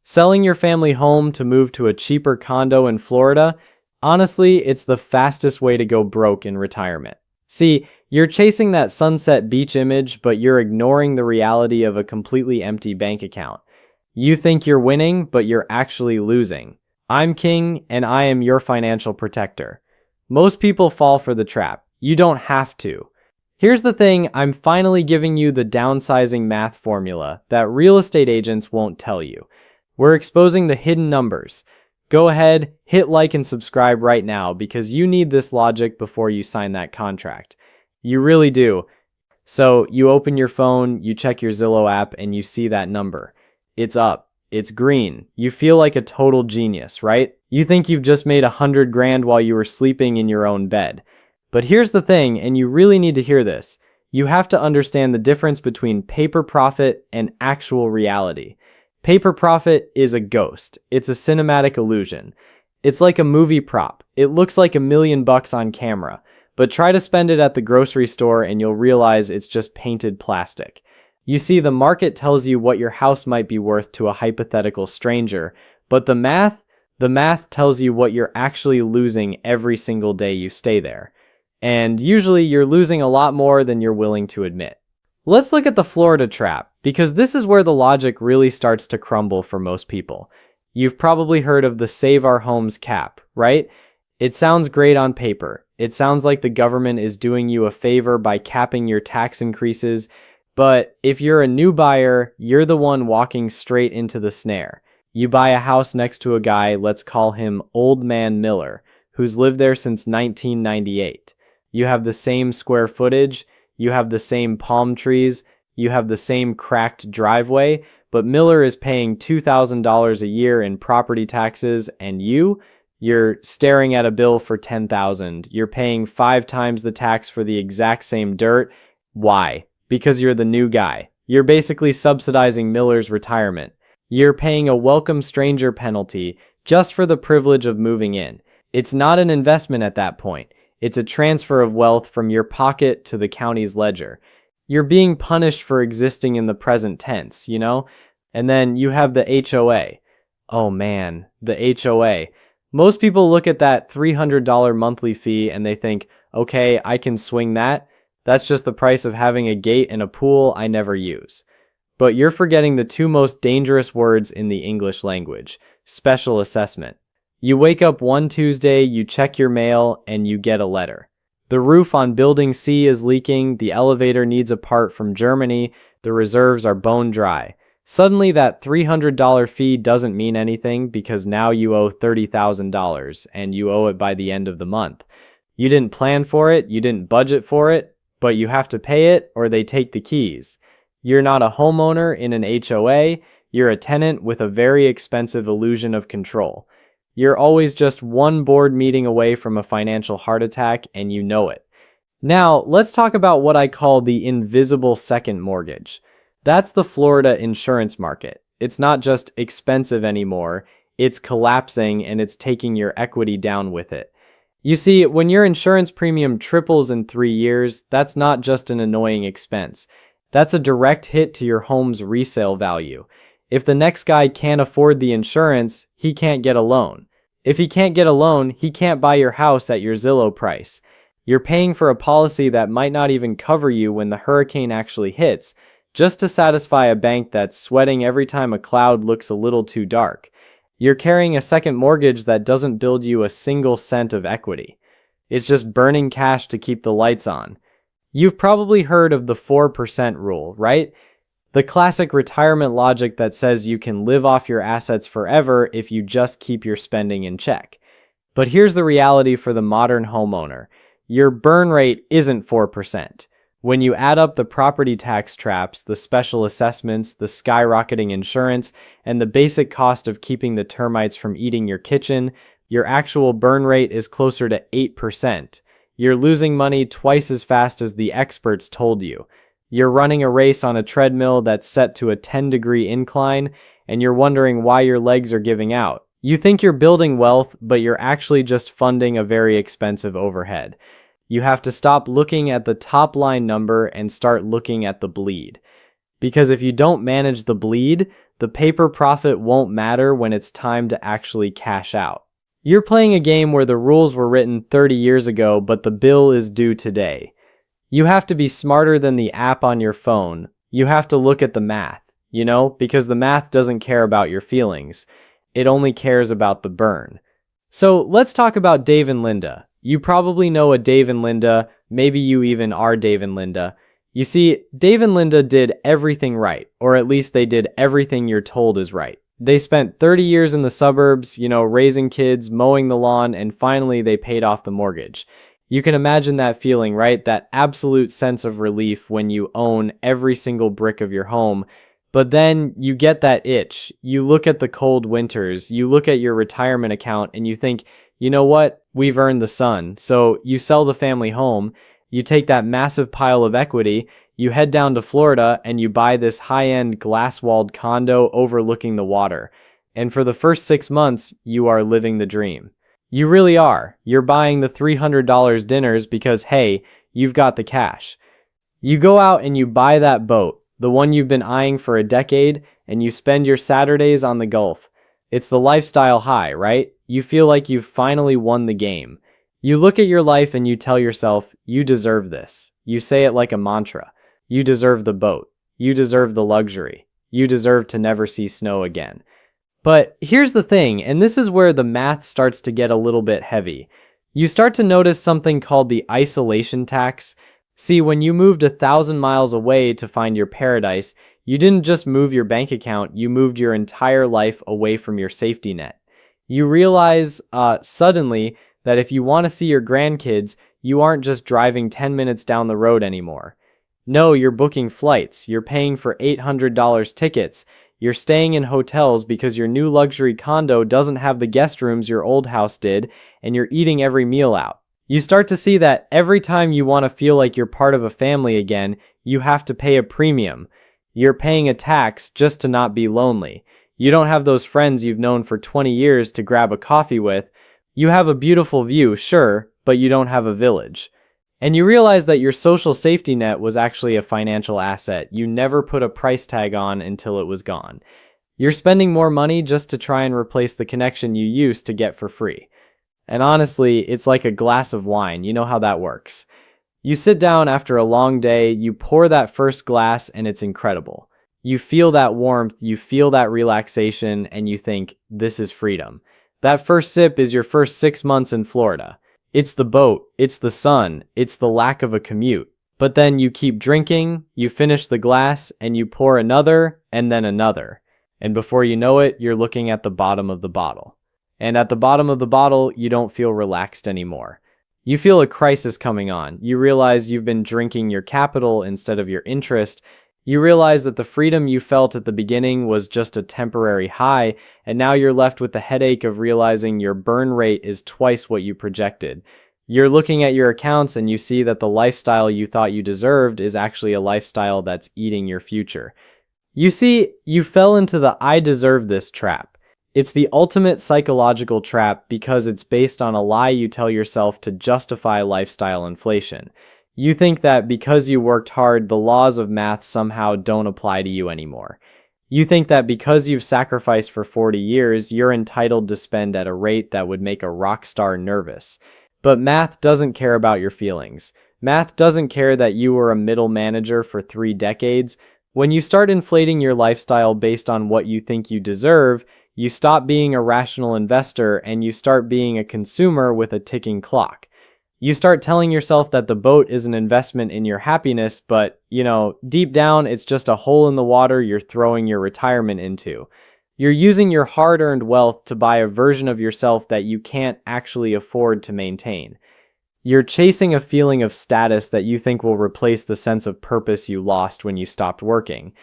Selling your family home to move to a cheaper condo in Florida, honestly, it's the fastest way to go broke in retirement. See, you're chasing that sunset beach image, but you're ignoring the reality of a completely empty bank account. You think you're winning, but you're actually losing. I'm King, and I am your financial protector. Most people fall for the trap. You don't have to. Here's the thing, I'm finally giving you the downsizing math formula that real estate agents won't tell you. We're exposing the hidden numbers. Go ahead, hit like and subscribe right now because you need this logic before you sign that contract. You really do. So you open your phone, you check your Zillow app, and you see that number. It's up. It's green. You feel like a total genius, right? You think you've just made 100 grand while you were sleeping in your own bed. But here's the thing, and you really need to hear this. You have to understand the difference between paper profit and actual reality. Paper profit is a ghost. It's a cinematic illusion. It's like a movie prop. It looks like $1 million on camera, but try to spend it at the grocery store and you'll realize it's just painted plastic. You see, the market tells you what your house might be worth to a hypothetical stranger, but the math tells you what you're actually losing every single day you stay there. And usually you're losing a lot more than you're willing to admit. Let's look at the Florida trap, because this is where the logic really starts to crumble for most people. You've probably heard of the Save Our Homes cap, right? It sounds great on paper. It sounds like the government is doing you a favor by capping your tax increases, but if you're a new buyer, you're the one walking straight into the snare. You buy a house next to a guy, let's call him Old Man Miller, who's lived there since 1998. You have the same square footage, you have the same palm trees, you have the same cracked driveway, but Miller is paying $2,000 a year in property taxes, and you're staring at a bill for $10,000. You're paying 5 times the tax for the exact same dirt. Why? Because you're the new guy. You're basically subsidizing Miller's retirement. You're paying a welcome stranger penalty just for the privilege of moving in. It's not an investment at that point. It's a transfer of wealth from your pocket to the county's ledger. You're being punished for existing in the present tense, you know? And then you have the HOA. Oh man, the HOA. Most people look at that $300 monthly fee and they think, okay, I can swing that. That's just the price of having a gate and a pool I never use. But you're forgetting the 2 most dangerous words in the English language: special assessment. You wake up one Tuesday, you check your mail, and you get a letter. The roof on Building C is leaking, the elevator needs a part from Germany, the reserves are bone dry. Suddenly that $300 fee doesn't mean anything because now you owe $30,000 and you owe it by the end of the month. You didn't plan for it, you didn't budget for it, but you have to pay it or they take the keys. You're not a homeowner in an HOA, you're a tenant with a very expensive illusion of control. You're always just one board meeting away from a financial heart attack, and you know it. Now, let's talk about what I call the invisible second mortgage. That's the Florida insurance market. It's not just expensive anymore, it's collapsing and it's taking your equity down with it. You see, when your insurance premium triples in 3 years, that's not just an annoying expense. That's a direct hit to your home's resale value. If the next guy can't afford the insurance, he can't get a loan. If he can't get a loan, he can't buy your house at your Zillow price. You're paying for a policy that might not even cover you when the hurricane actually hits, just to satisfy a bank that's sweating every time a cloud looks a little too dark. You're carrying a second mortgage that doesn't build you a single cent of equity. It's just burning cash to keep the lights on. You've probably heard of the 4% rule, right? The classic retirement logic that says you can live off your assets forever if you just keep your spending in check. But here's the reality for the modern homeowner. Your burn rate isn't 4%. When you add up the property tax traps, the special assessments, the skyrocketing insurance, and the basic cost of keeping the termites from eating your kitchen, your actual burn rate is closer to 8%. You're losing money twice as fast as the experts told you. You're running a race on a treadmill that's set to a 10-degree incline, and you're wondering why your legs are giving out. You think you're building wealth, but you're actually just funding a very expensive overhead. You have to stop looking at the top line number and start looking at the bleed. Because if you don't manage the bleed, the paper profit won't matter when it's time to actually cash out. You're playing a game where the rules were written 30 years ago, but the bill is due today. You have to be smarter than the app on your phone. You have to look at the math, because the math doesn't care about your feelings. It only cares about the burn. So let's talk about Dave and Linda. You probably know a Dave and Linda. Maybe you even are Dave and Linda. You see, Dave and Linda did everything right, or at least they did everything you're told is right. They spent 30 years in the suburbs, raising kids, mowing the lawn, and finally they paid off the mortgage. You can imagine that feeling, right? That absolute sense of relief when you own every single brick of your home. But then you get that itch. You look at the cold winters, you look at your retirement account, and you think, you know what? We've earned the sun. So you sell the family home, you take that massive pile of equity, you head down to Florida, and you buy this high-end glass-walled condo overlooking the water. And for the first 6 months, you are living the dream. You really are. You're buying the $300 dinners because, hey, you've got the cash. You go out and you buy that boat, the one you've been eyeing for a decade, and you spend your Saturdays on the Gulf. It's the lifestyle high, right? You feel like you've finally won the game. You look at your life and you tell yourself, you deserve this. You say it like a mantra. You deserve the boat. You deserve the luxury. You deserve to never see snow again. But here's the thing, and this is where the math starts to get a little bit heavy. You start to notice something called the isolation tax. See, when you moved 1,000 miles away to find your paradise, you didn't just move your bank account, you moved your entire life away from your safety net. You realize suddenly that if you want to see your grandkids, you aren't just driving 10 minutes down the road anymore. No, you're booking flights, you're paying for $800 tickets, you're staying in hotels because your new luxury condo doesn't have the guest rooms your old house did, and you're eating every meal out. You start to see that every time you want to feel like you're part of a family again, you have to pay a premium. You're paying a tax just to not be lonely. You don't have those friends you've known for 20 years to grab a coffee with. You have a beautiful view, sure, but you don't have a village. And you realize that your social safety net was actually a financial asset you never put a price tag on until it was gone. You're spending more money just to try and replace the connection you used to get for free. And honestly, it's like a glass of wine. You know how that works. You sit down after a long day, you pour that first glass, and it's incredible. You feel that warmth, you feel that relaxation, and you think, this is freedom. That first sip is your first 6 months in Florida. It's the boat, it's the sun, it's the lack of a commute. But then you keep drinking, you finish the glass, and you pour another, and then another. And before you know it, you're looking at the bottom of the bottle. And at the bottom of the bottle, you don't feel relaxed anymore. You feel a crisis coming on. You realize you've been drinking your capital instead of your interest. You realize that the freedom you felt at the beginning was just a temporary high, and now you're left with the headache of realizing your burn rate is twice what you projected. You're looking at your accounts and you see that the lifestyle you thought you deserved is actually a lifestyle that's eating your future. You see, you fell into the I deserve this trap. It's the ultimate psychological trap because it's based on a lie you tell yourself to justify lifestyle inflation. You think that because you worked hard, the laws of math somehow don't apply to you anymore. You think that because you've sacrificed for 40 years, you're entitled to spend at a rate that would make a rock star nervous. But math doesn't care about your feelings. Math doesn't care that you were a middle manager for 3 decades. When you start inflating your lifestyle based on what you think you deserve, you stop being a rational investor and you start being a consumer with a ticking clock. You start telling yourself that the boat is an investment in your happiness, but, deep down, it's just a hole in the water you're throwing your retirement into. You're using your hard-earned wealth to buy a version of yourself that you can't actually afford to maintain. You're chasing a feeling of status that you think will replace the sense of purpose you lost when you stopped working.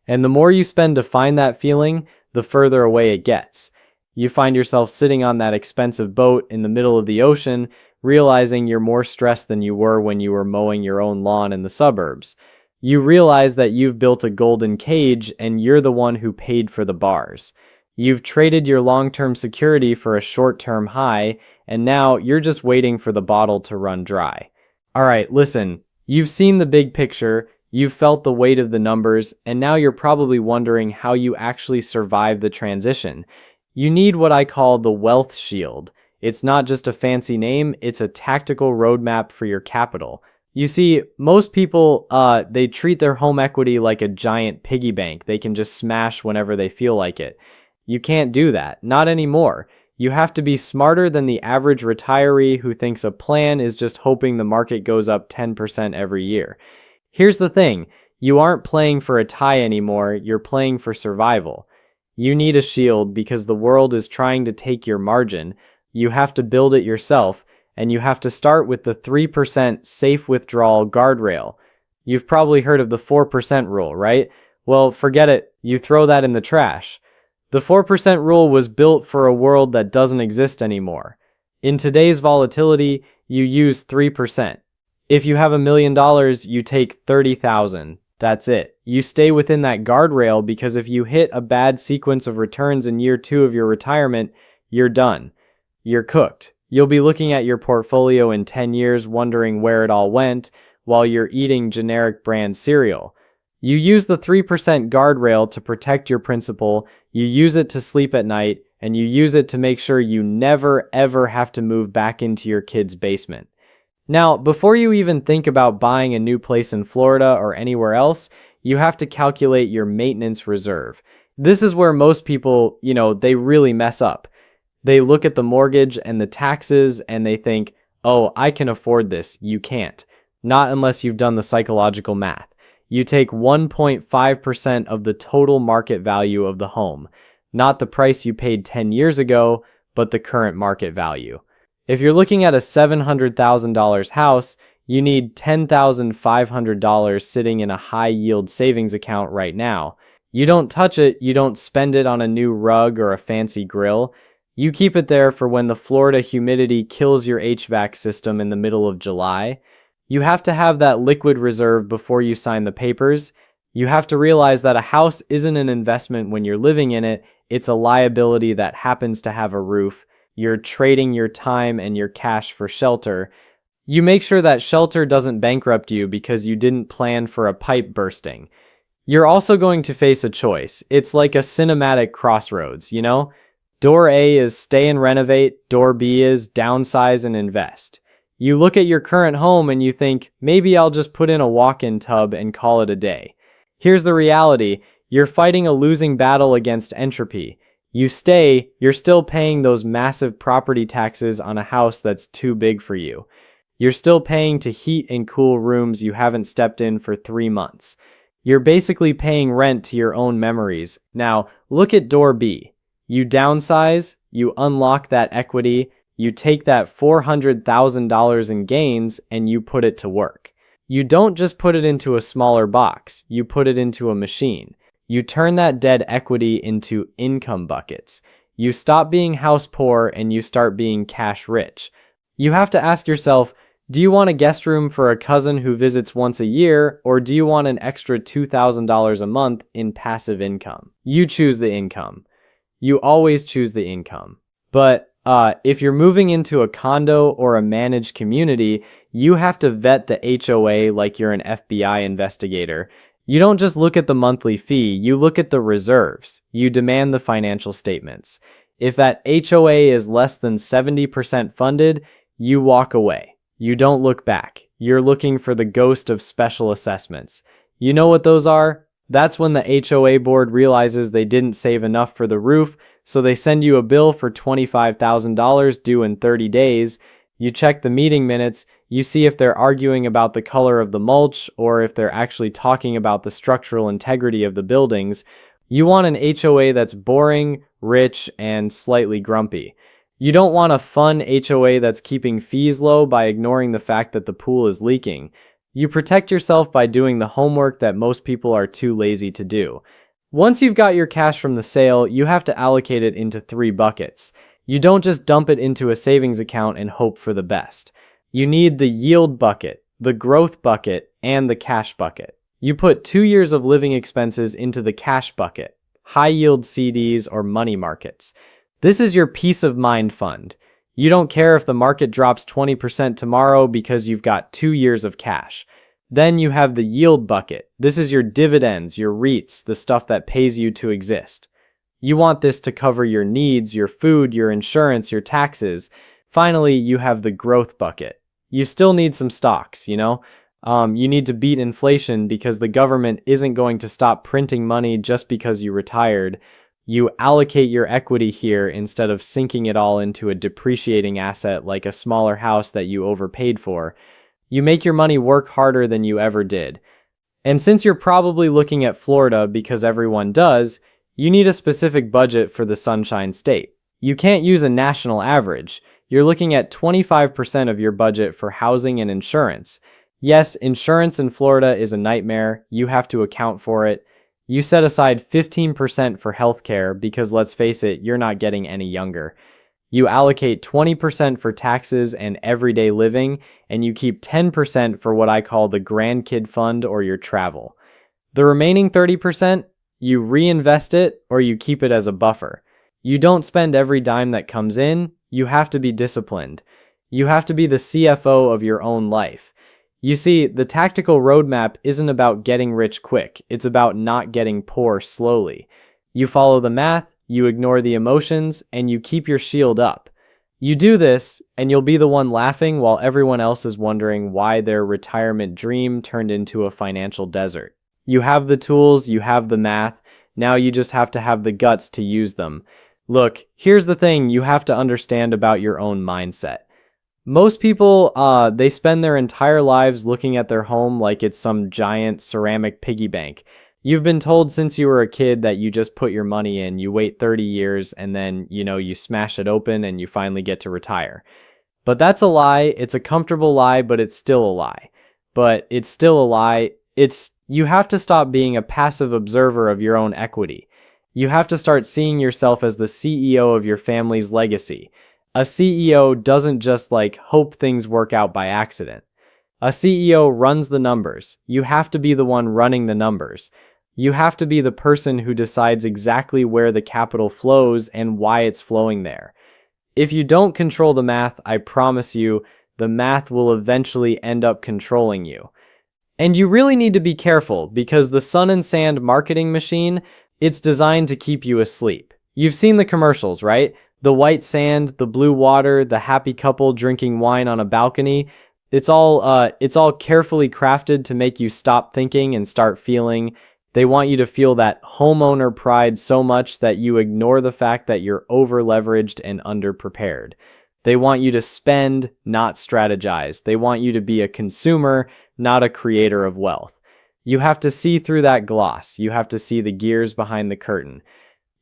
And the more you spend to find that feeling, the further away it gets. You find yourself sitting on that expensive boat in the middle of the ocean, realizing you're more stressed than you were when you were mowing your own lawn in the suburbs. You realize that you've built a golden cage and you're the one who paid for the bars. You've traded your long-term security for a short-term high, and now you're just waiting for the bottle to run dry. All right, listen, you've seen the big picture, You've felt the weight of the numbers, and now you're probably wondering how you actually survive the transition. You need what I call the wealth shield. It's not just a fancy name, it's a tactical roadmap for your capital. You see, most people, they treat their home equity like a giant piggy bank they can just smash whenever they feel like it. You can't do that, not anymore. You have to be smarter than the average retiree who thinks a plan is just hoping the market goes up 10% every year. Here's the thing, you aren't playing for a tie anymore, you're playing for survival. You need a shield because the world is trying to take your margin. You have to build it yourself, and you have to start with the 3% Safe Withdrawal Guardrail. You've probably heard of the 4% rule, right? Well, forget it, you throw that in the trash. The 4% rule was built for a world that doesn't exist anymore. In today's volatility, you use 3%. If you have $1 million, you take 30,000. That's it. You stay within that guardrail because if you hit a bad sequence of returns in year 2 of your retirement, you're done. You're cooked. You'll be looking at your portfolio in 10 years wondering where it all went while you're eating generic brand cereal. You use the 3% guardrail to protect your principal, you use it to sleep at night, and you use it to make sure you never ever have to move back into your kid's basement. Now, before you even think about buying a new place in Florida or anywhere else, you have to calculate your maintenance reserve. This is where most people, they really mess up. They look at the mortgage and the taxes and they think, oh, I can afford this. You can't. Not unless you've done the psychological math. You take 1.5% of the total market value of the home, not the price you paid 10 years ago, but the current market value. If you're looking at a $700,000 house, you need $10,500 sitting in a high-yield savings account right now. You don't touch it, you don't spend it on a new rug or a fancy grill. You keep it there for when the Florida humidity kills your HVAC system in the middle of July. You have to have that liquid reserve before you sign the papers. You have to realize that a house isn't an investment when you're living in it, it's a liability that happens to have a roof. You're trading your time and your cash for shelter. You make sure that shelter doesn't bankrupt you because you didn't plan for a pipe bursting. You're also going to face a choice. It's like a cinematic crossroads, Door A is stay and renovate, door B is downsize and invest. You look at your current home and you think, maybe I'll just put in a walk-in tub and call it a day. Here's the reality, you're fighting a losing battle against entropy. You stay, you're still paying those massive property taxes on a house that's too big for you. You're still paying to heat and cool rooms you haven't stepped in for 3 months. You're basically paying rent to your own memories. Now, look at door B. You downsize, you unlock that equity, you take that $400,000 in gains and you put it to work. You don't just put it into a smaller box, you put it into a machine. You turn that dead equity into income buckets. You stop being house poor and you start being cash rich. You have to ask yourself, do you want a guest room for a cousin who visits once a year, or do you want an extra $2,000 a month in passive income? You choose the income. You always choose the income. But if you're moving into a condo or a managed community, you have to vet the HOA like you're an FBI investigator. You don't just look at the monthly fee, you look at the reserves. You demand the financial statements. If that HOA is less than 70% funded, you walk away. You don't look back. You're looking for the ghost of special assessments. You know what those are? That's when the HOA board realizes they didn't save enough for the roof, so they send you a bill for $25,000 due in 30 days. You check the meeting minutes, you see if they're arguing about the color of the mulch or if they're actually talking about the structural integrity of the buildings. You want an HOA that's boring, rich, and slightly grumpy. You don't want a fun HOA that's keeping fees low by ignoring the fact that the pool is leaking. You protect yourself by doing the homework that most people are too lazy to do. Once you've got your cash from the sale, you have to allocate it into 3 buckets. You don't just dump it into a savings account and hope for the best. You need the yield bucket, the growth bucket, and the cash bucket. You put 2 years of living expenses into the cash bucket, high-yield CDs or money markets. This is your peace of mind fund. You don't care if the market drops 20% tomorrow because you've got 2 years of cash. Then you have the yield bucket. This is your dividends, your REITs, the stuff that pays you to exist. You want this to cover your needs, your food, your insurance, your taxes. Finally, you have the growth bucket. You still need some stocks, you need to beat inflation because the government isn't going to stop printing money just because you retired. You allocate your equity here instead of sinking it all into a depreciating asset like a smaller house that you overpaid for. You make your money work harder than you ever did. And since you're probably looking at Florida because everyone does, you need a specific budget for the Sunshine State. You can't use a national average. You're looking at 25% of your budget for housing and insurance. Yes, insurance in Florida is a nightmare. You have to account for it. You set aside 15% for healthcare because let's face it, you're not getting any younger. You allocate 20% for taxes and everyday living, and you keep 10% for what I call the grandkid fund or your travel. The remaining 30%, you reinvest it or you keep it as a buffer. You don't spend every dime that comes in. You have to be disciplined. You have to be the CFO of your own life. You see, the tactical roadmap isn't about getting rich quick. It's about not getting poor slowly. You follow the math, you ignore the emotions, and you keep your shield up. You do this, and you'll be the one laughing while everyone else is wondering why their retirement dream turned into a financial desert. You have the tools, you have the math, now you just have to have the guts to use them. Look, here's the thing you have to understand about your own mindset. Most people, they spend their entire lives looking at their home like it's some giant ceramic piggy bank. You've been told since you were a kid that you just put your money in, you wait 30 years, and then, you smash it open and you finally get to retire. But that's a lie. It's a comfortable lie, but it's still a lie. But it's still a lie. You have to stop being a passive observer of your own equity. You have to start seeing yourself as the CEO of your family's legacy. A CEO doesn't just hope things work out by accident. A CEO runs the numbers. You have to be the one running the numbers. You have to be the person who decides exactly where the capital flows and why it's flowing there. If you don't control the math, I promise you, the math will eventually end up controlling you. And you really need to be careful because the sun and sand marketing machine, it's designed to keep you asleep. You've seen the commercials, right? The white sand, the blue water, the happy couple drinking wine on a balcony. It's all carefully crafted to make you stop thinking and start feeling. They want you to feel that homeowner pride so much that you ignore the fact that you're over-leveraged and underprepared. They want you to spend, not strategize. They want you to be a consumer, not a creator of wealth. You have to see through that gloss. You have to see the gears behind the curtain.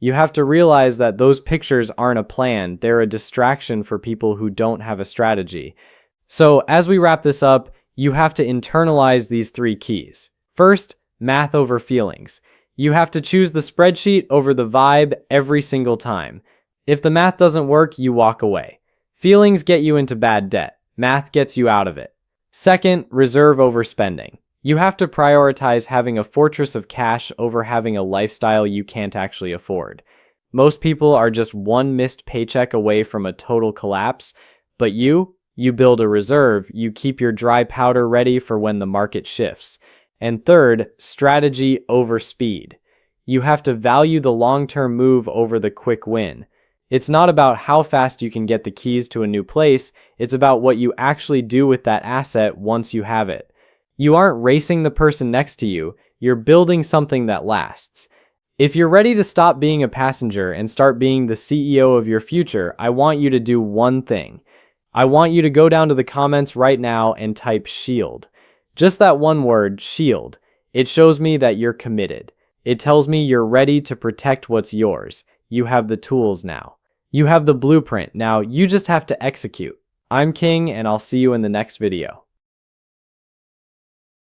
You have to realize that those pictures aren't a plan. They're a distraction for people who don't have a strategy. So as we wrap this up, you have to internalize these 3 keys. First, math over feelings. You have to choose the spreadsheet over the vibe every single time. If the math doesn't work, you walk away. Feelings get you into bad debt. Math gets you out of it. Second, reserve over spending. You have to prioritize having a fortress of cash over having a lifestyle you can't actually afford. Most people are just one missed paycheck away from a total collapse, but you build a reserve, you keep your dry powder ready for when the market shifts. And third, strategy over speed. You have to value the long-term move over the quick win. It's not about how fast you can get the keys to a new place, it's about what you actually do with that asset once you have it. You aren't racing the person next to you, you're building something that lasts. If you're ready to stop being a passenger and start being the CEO of your future, I want you to do one thing. I want you to go down to the comments right now and type SHIELD. Just that one word, SHIELD. It shows me that you're committed. It tells me you're ready to protect what's yours. You have the tools now. You have the blueprint. Now you just have to execute. I'm King, and I'll see you in the next video.